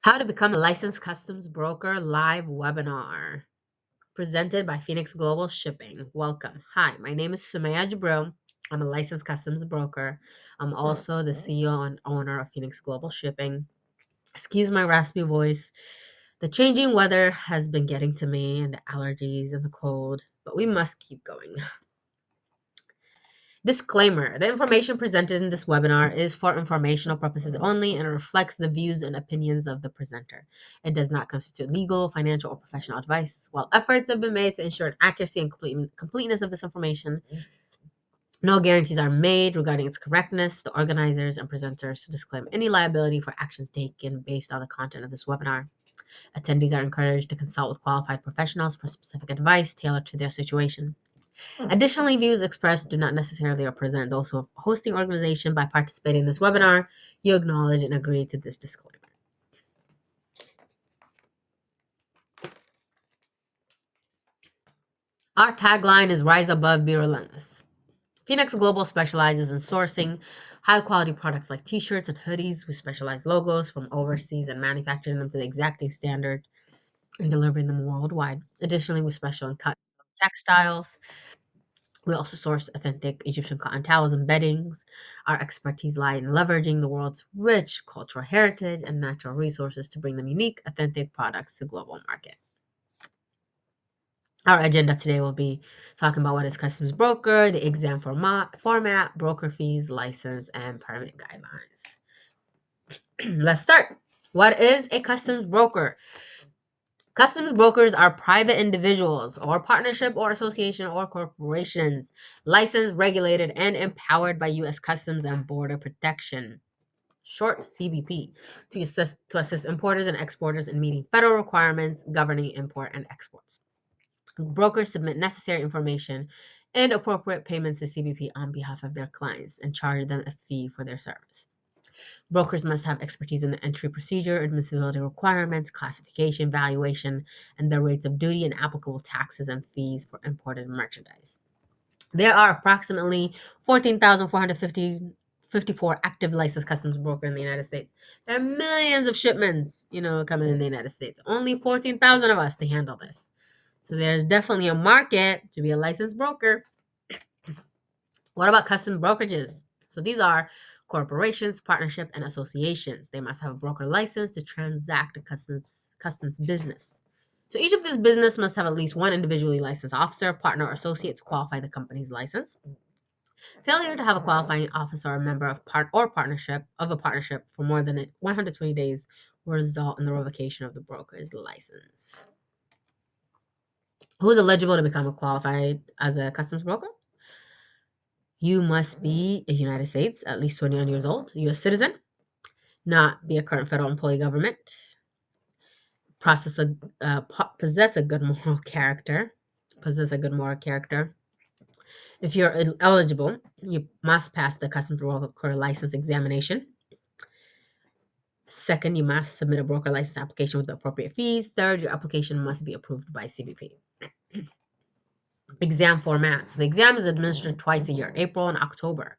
How to become a licensed customs broker live webinar presented by Phoenix Global Shipping. Welcome. Hi, my name is Sumaya Jabril. I'm a licensed customs broker. I'm also the CEO and owner of Phoenix Global Shipping. Excuse my raspy voice. The changing weather has been getting to me and the allergies and the cold, but we must keep going. Disclaimer: the information presented in this webinar is for informational purposes only and reflects the views and opinions of the presenter. It does not constitute legal, financial, or professional advice. While efforts have been made to ensure accuracy and completeness of this information, no guarantees are made regarding its correctness. The organizers and presenters disclaim any liability for actions taken based on the content of this webinar. Attendees are encouraged to consult with qualified professionals for specific advice tailored to their situation. Additionally, views expressed do not necessarily represent those of hosting organization. By participating in this webinar, you acknowledge and agree to this disclaimer. Our tagline is Rise Above, Be Relentless. Phoenix Global specializes in sourcing high quality products like t shirts and hoodies with specialized logos from overseas and manufacturing them to the exacting standard and delivering them worldwide. Additionally, we special in cuts textiles. We also source authentic Egyptian cotton towels and beddings. Our expertise lies in leveraging the world's rich cultural heritage and natural resources to bring them unique, authentic products to the global market. Our agenda today will be talking about what is customs broker, the exam format, broker fees, license, and permit guidelines. Let's start. What is a customs broker? Customs brokers are private individuals or partnership or association or corporations licensed, regulated, and empowered by U.S. Customs and Border Protection, short CBP, to assist importers and exporters in meeting federal requirements governing import and exports. Brokers submit necessary information and appropriate payments to CBP on behalf of their clients and charge them a fee for their service. Brokers must have expertise in the entry procedure, admissibility requirements, classification, valuation, and the rates of duty and applicable taxes and fees for imported merchandise. There are approximately 14,454 active licensed customs brokers in the United States. There are millions of shipments, coming in the United States. Only 14,000 of us to handle this. So there's definitely a market to be a licensed broker. What about custom brokerages? So these are corporations, partnership, and associations. They must have a broker license to transact a customs business. So each of these business must have at least one individually licensed officer, partner, or associate to qualify the company's license. Failure to have a qualifying officer or member of a partnership for more than 120 days will result in the revocation of the broker's license. Who is eligible to become a qualified as a customs broker? You must be a United States, at least 21 years old, U.S. citizen, not be a current federal employee government, possess a good moral character, If you're eligible, you must pass the customs broker license examination. Second, you must submit a broker license application with the appropriate fees. Third, your application must be approved by CBP. Exam format. So the exam is administered twice a year, April and October.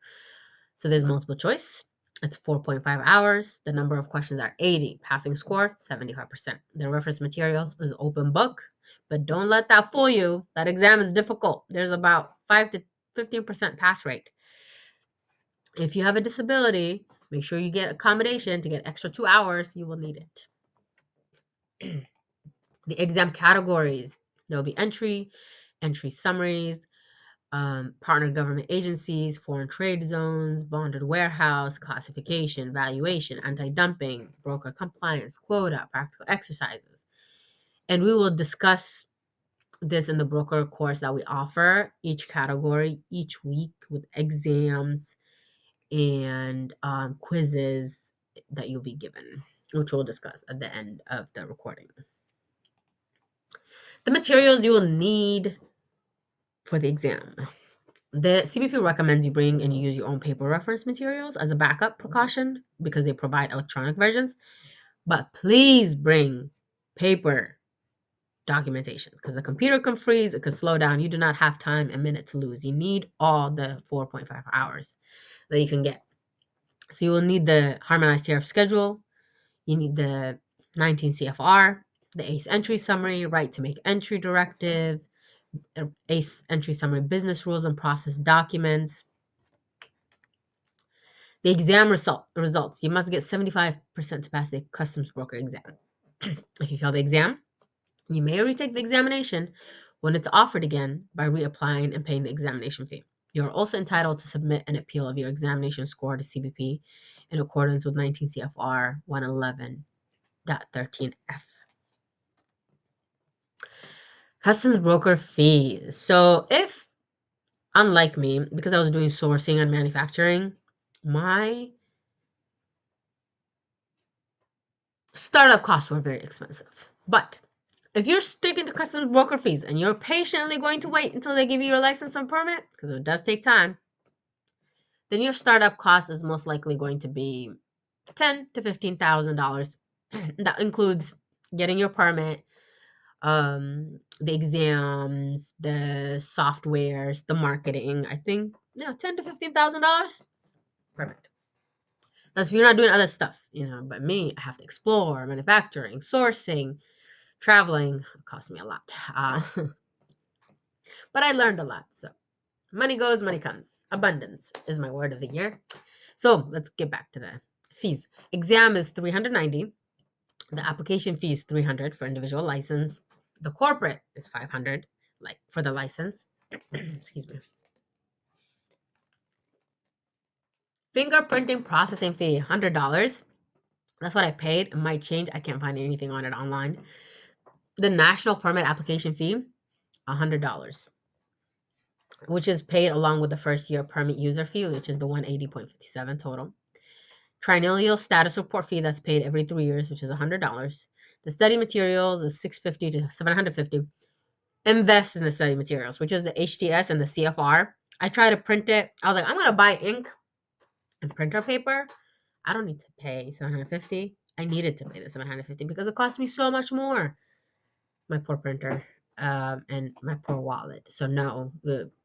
So there's multiple choice. It's 4.5 hours. The number of questions are 80. Passing score, 75%. The reference materials is open book, but don't let that fool you. That exam is difficult. There's about 5 to 15% pass rate. If you have a disability, make sure you get accommodation to get extra 2 hours. You will need it. The exam categories, there will be entry summaries, partner government agencies, foreign trade zones, bonded warehouse, classification, valuation, anti-dumping, broker compliance, quota, practical exercises. And we will discuss this in the broker course that we offer, each category, each week with exams and quizzes that you'll be given, which we'll discuss at the end of the recording. The materials you will need for the exam. The CBP recommends you bring and use your own paper reference materials as a backup precaution because they provide electronic versions. But please bring paper documentation because the computer can freeze, it can slow down. You do not have time a minute to lose. You need all the 4.5 hours that you can get. So you will need the harmonized tariff schedule. You need the 19 CFR, the ACE entry summary, right to make entry directive, ACE entry summary business rules and process documents. The exam results. You must get 75% to pass the customs broker exam. If you fail the exam, you may retake the examination when it's offered again by reapplying and paying the examination fee. You are also entitled to submit an appeal of your examination score to CBP in accordance with 19 CFR 111.13F. Customs broker fees. So if, unlike me, because I was doing sourcing and manufacturing, my startup costs were very expensive. But if you're sticking to customs broker fees and you're patiently going to wait until they give you your license and permit, because it does take time, then your startup cost is most likely going to be $10,000 to $15,000. That includes getting your permit, the exams, the softwares, the marketing. I think $10,000 to $15,000. Perfect. That's if you're not doing other stuff, But me, I have to explore manufacturing, sourcing, traveling. It cost me a lot. But I learned a lot. So money goes, money comes. Abundance is my word of the year. So let's get back to the fees. Exam is $390. The application fee is $300 for individual license. The corporate is $500, like for the license. Excuse me. Fingerprinting processing fee, $100. That's what I paid. It might change. I can't find anything on it online. The national permit application fee, $100, which is paid along with the first year permit user fee, which is the 180.57 total. Triennial status report fee that's paid every 3 years, which is $100. The study materials is $650 to $750. Invest in the study materials, which is the HTS and the CFR. I try to print it. I was like, I'm gonna buy ink and printer paper. I don't need to pay $750. I needed to pay the $750 because it cost me so much more. My poor printer, and my poor wallet. So no,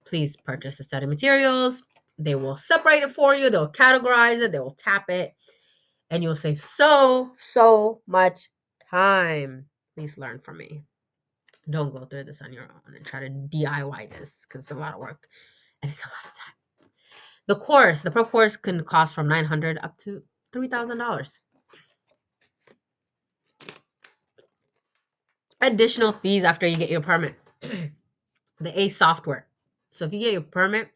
please purchase the study materials. They will separate it for you. They'll categorize it. They will tap it, and you'll save so much time. Please learn from me. Don't go through this on your own and try to DIY this because it's a lot of work and it's a lot of time. The pro course can cost from $900 up to $3,000. Additional fees after you get your permit. The ACE software. So if you get your permit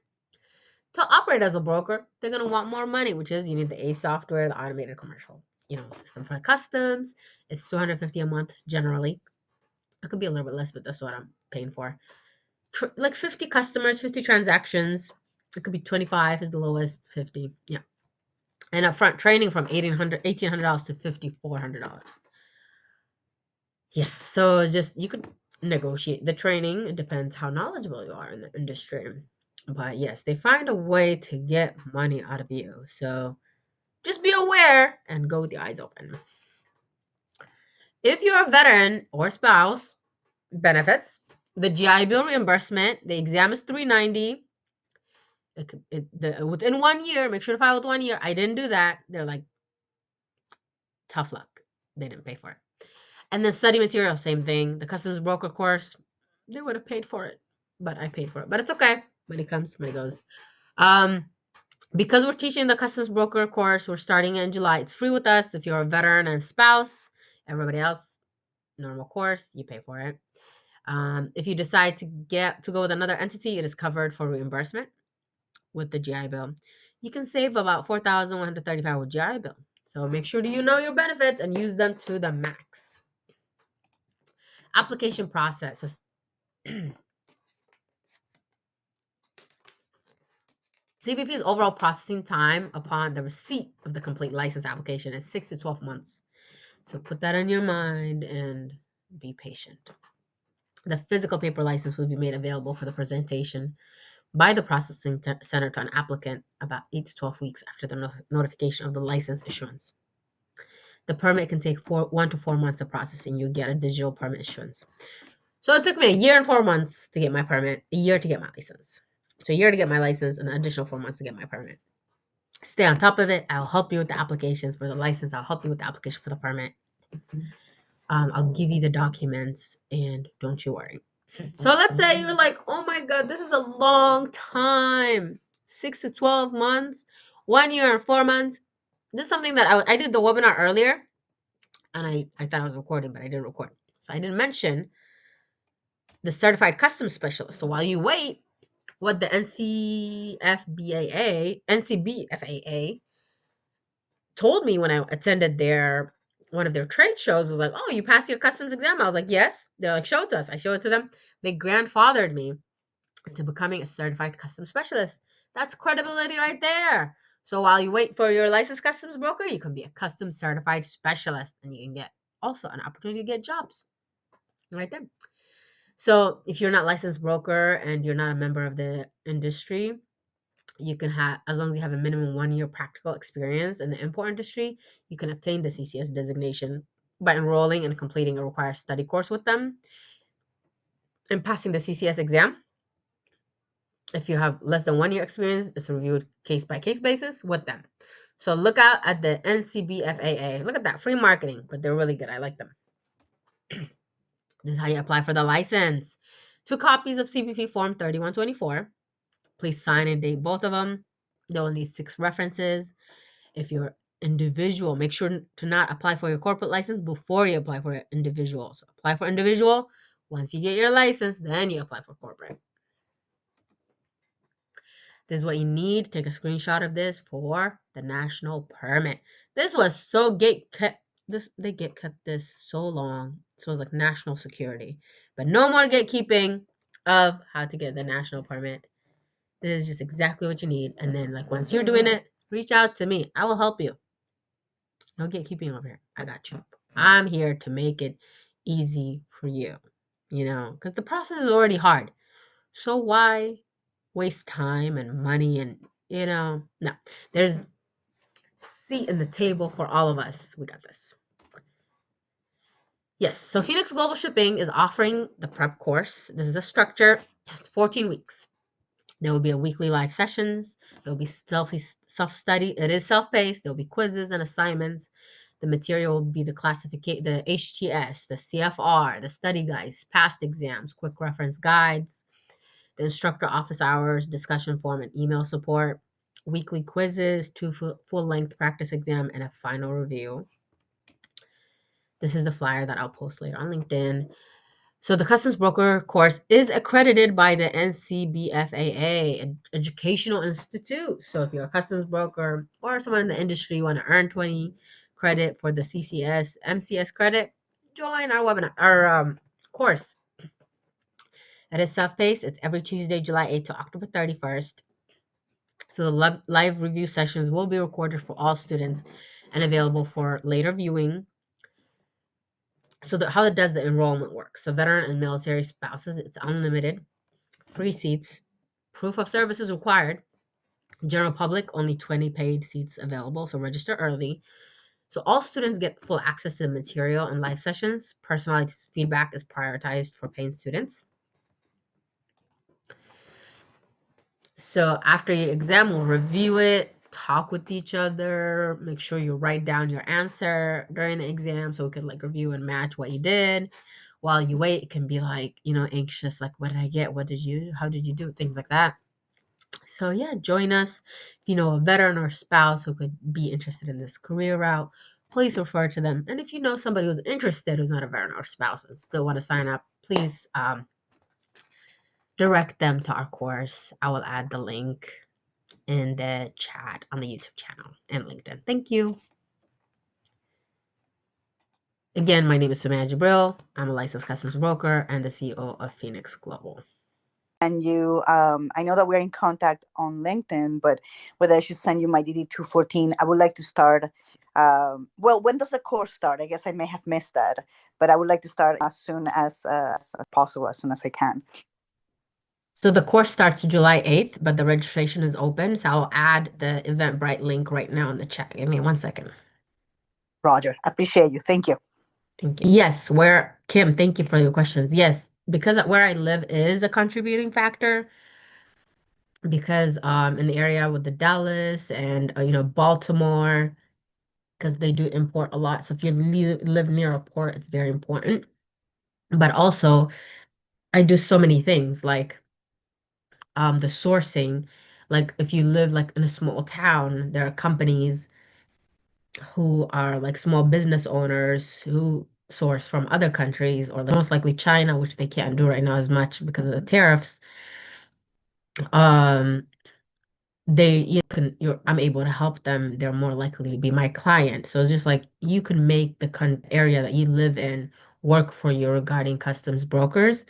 to operate as a broker, they're gonna want more money, which is you need the ACE software, the automated commercial, system for the customs. It's $250 a month generally. It could be a little bit less, but that's what I'm paying for. Like 50 customers, 50 transactions. It could be 25 is the lowest, 50. Yeah. And upfront training from $1,800 to $5,400. Yeah. So it's just you could negotiate the training. It depends how knowledgeable you are in the industry. But yes, they find a way to get money out of you. So just be aware and go with the eyes open. If you're a veteran or spouse, benefits. The GI Bill reimbursement, the exam is $390. Within 1 year, make sure to file with 1 year. I didn't do that. They're like, tough luck. They didn't pay for it. And then study material, same thing. The customs broker course, they would have paid for it, but I paid for it. But it's okay. Money comes, money goes. Because we're teaching the customs broker course, we're starting in July. It's free with us if you're a veteran and spouse. Everybody else, normal course, you pay for it. If you decide to go with another entity, it is covered for reimbursement with the GI Bill. You can save about $4,135 with GI Bill. So make sure you know your benefits and use them to the max. Application process. So CBP's overall processing time upon the receipt of the complete license application is 6 to 12 months. So put that in your mind and be patient. The physical paper license will be made available for the presentation by the processing center to an applicant about 8 to 12 weeks after the notification of the license issuance. The permit can take 1 to 4 months to process, and you get a digital permit issuance. So it took me 1 year and 4 months to get my permit, a year to get my license. So a year to get my license and an additional 4 months to get my permit. Stay on top of it. I'll help you with the applications for the license. I'll help you with the application for the permit. I'll give you the documents and don't you worry. So let's say you're like, oh my God, this is a long time, 6 to 12 months, 1 year and 4 months. This is something that I did the webinar earlier and I thought I was recording, but I didn't record. So I didn't mention the certified customs specialist. So while you wait, what the NCBFAA told me when I attended one of their trade shows was like, oh, you passed your customs exam. I was like, yes. They're like, show it to us. I show it to them. They grandfathered me to becoming a certified customs specialist. That's credibility right there. So while you wait for your licensed customs broker, you can be a customs certified specialist and you can get also an opportunity to get jobs right there. So if you're not licensed broker and you're not a member of the industry, you can have, as long as you have a minimum 1 year practical experience in the import industry, you can obtain the CCS designation by enrolling and completing a required study course with them and passing the CCS exam. If you have less than 1 year experience, it's reviewed case by case basis with them. So look out at the NCBFAA. Look at that, free marketing, but they're really good. I like them. This is how you apply for the license. 2 copies of CBP Form 3124. Please sign and date both of them. They'll need 6 references. If you're individual, make sure to not apply for your corporate license before you apply for your individual. So apply for individual. Once you get your license, then you apply for corporate. This is what you need. Take a screenshot of this for the national permit. This was so kept. They kept this so long. So it's like national security. But no more gatekeeping of how to get the national permit. This is just exactly what you need. And then like once you're doing it, reach out to me. I will help you. No gatekeeping over here. I got you. I'm here to make it easy for you. Because the process is already hard. So why waste time and money no. There's seat in the table for all of us. We got this. Yes, so Phoenix Global Shipping is offering the prep course. This is a structure. It's 14 weeks. There will be a weekly live sessions. There will be self-study. It is self-paced. There will be quizzes and assignments. The material will be the HTS, the CFR, the study guides, past exams, quick reference guides, the instructor office hours, discussion forum, and email support, weekly quizzes, 2 full-length practice exam, and a final review. This is the flyer that I'll post later on LinkedIn. So the Customs Broker course is accredited by the NCBFAA, Educational Institute. So if you're a customs broker or someone in the industry, you want to earn 20 credit for the CCS, MCS credit, join our webinar, our course. It is self-paced. It's every Tuesday, July 8th to October 31st. So the live review sessions will be recorded for all students and available for later viewing. So how does the enrollment work? So veteran and military spouses, it's unlimited, free seats, proof of service is required. General public, only 20 paid seats available, so register early. So all students get full access to the material and live sessions. Personalized feedback is prioritized for paying students. So after your exam, we'll review it, talk with each other, make sure you write down your answer during the exam so we can like review and match what you did. While you wait, it can be like, anxious, like what did I get? How did you do it? Things like that. So yeah, join us. If you know a veteran or spouse who could be interested in this career route, please refer to them. And if you know somebody who's interested who's not a veteran or spouse and still want to sign up, please direct them to our course. I will add the link in the chat on the YouTube channel and LinkedIn. Thank you. Again, my name is Sumaya Jibril. I'm a licensed customs broker and the CEO of Phoenix Global. And you, I know that we're in contact on LinkedIn, but whether I should send you my DD 214, I would like to start. Well, when does the course start? I guess I may have missed that, but I would like to start as soon as possible, as soon as I can. So the course starts July 8th, but the registration is open. So I'll add the Eventbrite link right now in the chat. Give me 1 second. Roger. Appreciate you. Thank you. Thank you. Yes, Kim, thank you for your questions. Yes, because where I live is a contributing factor. Because in the area with the Dallas and Baltimore, because they do import a lot. So if you live near a port, it's very important. But also, I do so many things like the sourcing. Like if you live like in a small town, there are companies who are like small business owners who source from other countries or most likely China, which they can't do right now as much because of the tariffs. Um, they you can you're I'm able to help them. They're more likely to be my client. So it's just like you can make the area that you live in work for you regarding customs brokers,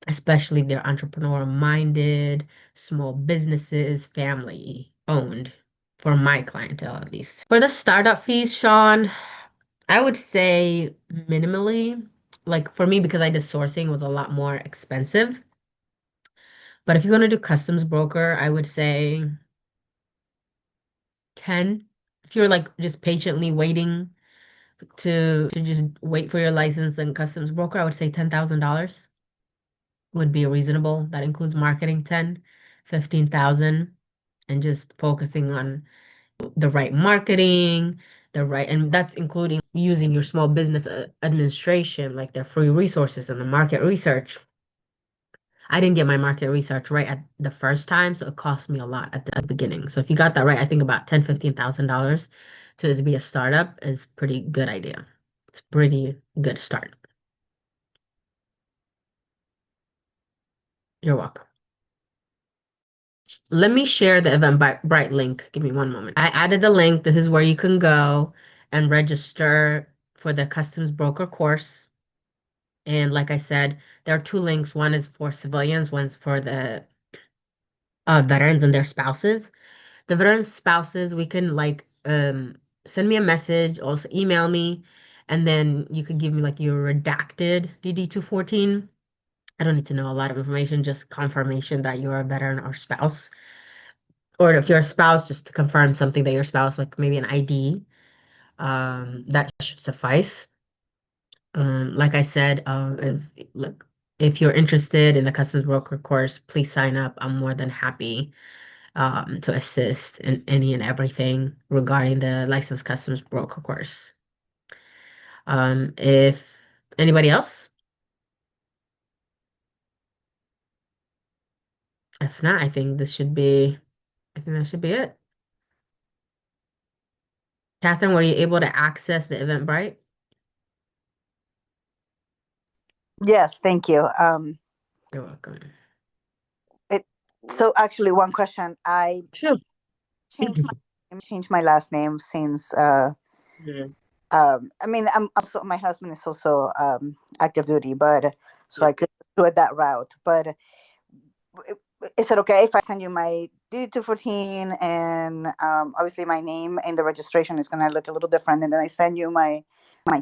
especially if they're entrepreneur minded, small businesses, family owned, for my clientele at least. For the startup fees, Sean, I would say minimally. Like for me, because I did sourcing was a lot more expensive. But if you're gonna do customs broker, I would say 10. If you're like just patiently waiting to just wait for your license and customs broker, I would say $10,000 would be reasonable. That includes marketing 10, 15,000, and just focusing on the right marketing, and that's including using your small business administration, like their free resources and the market research. I didn't get my market research right at the first time, so it cost me a lot at the beginning. So if you got that right, I think about $10,000, $15,000 to be a startup is pretty good idea. It's pretty good start. You're welcome. Let me share the Eventbrite link. Give me one moment. I added the link. This is where you can go and register for the customs broker course. And like I said, there are two links. One is for civilians, one's for the veterans and their spouses. The veterans spouses, we can like send me a message, also email me, and then you could give me like your redacted DD-214. I don't need to know a lot of information, just confirmation that you're a veteran or spouse. Or if you're a spouse, just to confirm something that your spouse, like maybe an ID, that should suffice. Like I said, if you're interested in the customs broker course, please sign up. I'm more than happy to assist in any and everything regarding the licensed customs broker course. If anybody else, if not, I think that should be it. Catherine, were you able to access the Eventbrite? Yes, thank you. You're welcome. It so actually one question. I Sure. changed my last name since Mhm. I mean I'm also my husband is also active duty, but so Yeah. I could do it that route. But is it okay if I send you my D214 and obviously my name and the registration is gonna look a little different, and then I send you my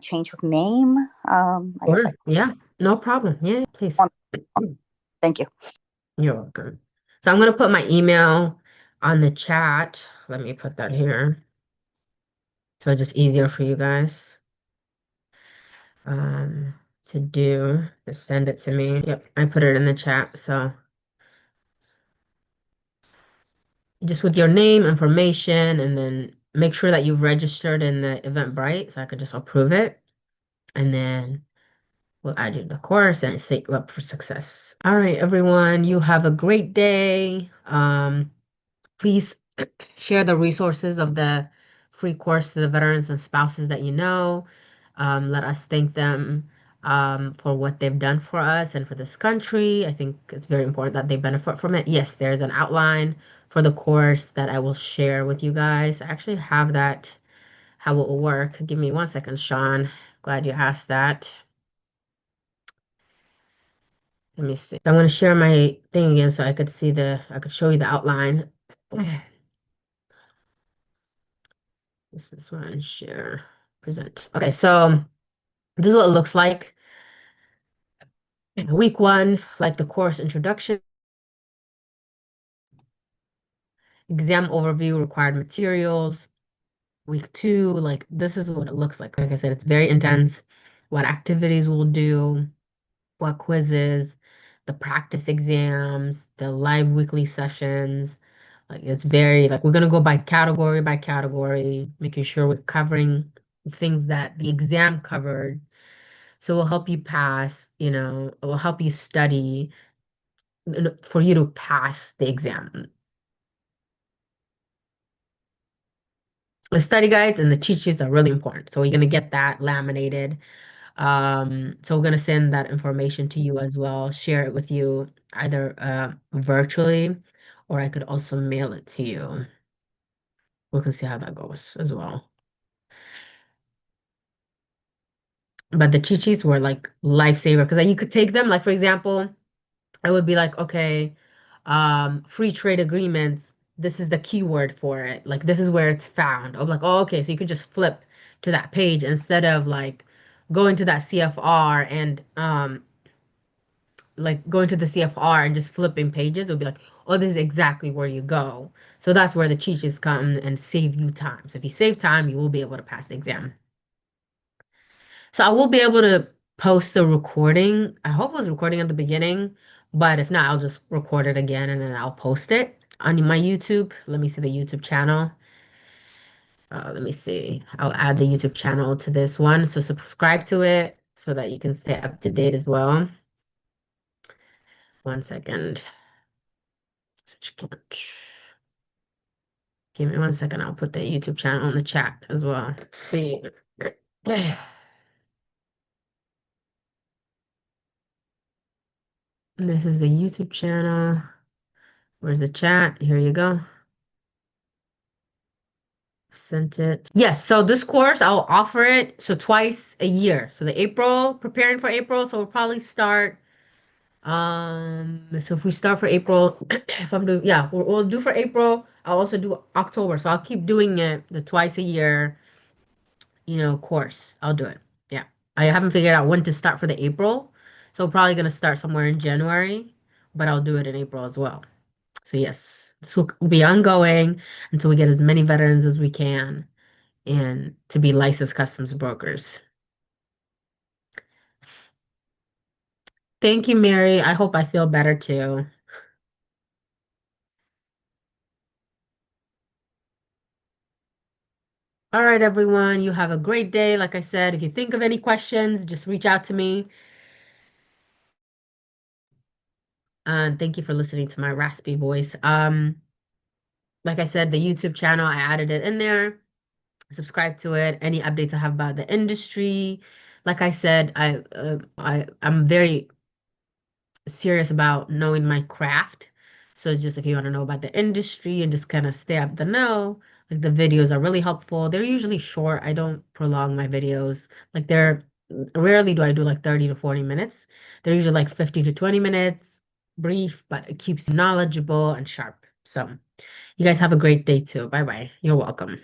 change of name? I guess Sure. I Yeah, no problem. Yeah, please. want. Thank you. You're welcome. So I'm going to put my email on the chat. Let me put that here. So just easier for you guys um, to do. Just send it to me. Yep, I put it in the chat. So just with your name, information, and then make sure that you've registered in the Eventbrite so I could just approve it. And then we'll add you to the course and set you up for success. All right, everyone, you have a great day. Please share the resources of the free course to the veterans and spouses that you know. Let us thank them for what they've done for us and for this country. I think it's very important that they benefit from it. Yes, there's an outline for the course that I will share with you guys. I actually have that, how it will work. Give me one second, Sean. Glad you asked that. Let me see. I'm going to share my thing again so I could show you the outline. This is one, share, present. Okay, so this is what it looks like. Week one, like the course introduction, exam overview, required materials. Week two, like this is what it looks like. Like I said, it's very intense. What activities we'll do, what quizzes, the practice exams, the live weekly sessions, Like it's very like we're gonna go by category, making sure we're covering things that the exam covered. So it will help you pass, it will help you study for you to pass the exam. The study guides and the cheat sheets are really important. So you're gonna get that laminated. So we're gonna send that information to you as well, share it with you either virtually or I could also mail it to you. We can see how that goes as well. But the cheat sheets were like lifesaver because you could take them, like for example, I would be like, okay, free trade agreements, this is the keyword for it. Like this is where it's found. I'm like, oh, okay, so you could just flip to that page instead of like going to that CFR and like going to the CFR and just flipping pages. It would be like, oh, this is exactly where you go. So that's where the cheat sheets come and save you time. So if you save time, you will be able to pass the exam. So I will be able to post the recording. I hope it was recording at the beginning, but if not, I'll just record it again and then I'll post it on my YouTube. Let me see the YouTube channel. Let me see. I'll add the YouTube channel to this one. So subscribe to it so that you can stay up to date as well. One second. Give me one second. I'll put the YouTube channel in the chat as well. Let's see. This is the YouTube channel. Where's the chat? Here you go. Sent it. Yes, so this course, I'll offer it so twice a year. So the April, preparing for April, so we'll probably start so if we start for April, if I'm doing yeah, we'll do for April. I'll also do October. So I'll keep doing it the twice a year, course. I'll do it. Yeah. I haven't figured out when to start for the April. So probably gonna start somewhere in January, but I'll do it in April as well. So yes, this will be ongoing until we get as many veterans as we can and to be licensed customs brokers. Thank you, Mary. I hope I feel better too. All right, everyone. You have a great day. Like I said, if you think of any questions, just reach out to me. And thank you for listening to my raspy voice. Like I said, the YouTube channel, I added it in there. Subscribe to it. Any updates I have about the industry. Like I said, I'm very serious about knowing my craft. So just if you want to know about the industry and just kind of stay up the know, like the videos are really helpful. They're usually short. I don't prolong my videos. Like they're rarely do I do like 30 to 40 minutes. They're usually like 50 to 20 minutes, brief, but it keeps you knowledgeable and sharp. So you guys have a great day too. Bye bye. You're welcome.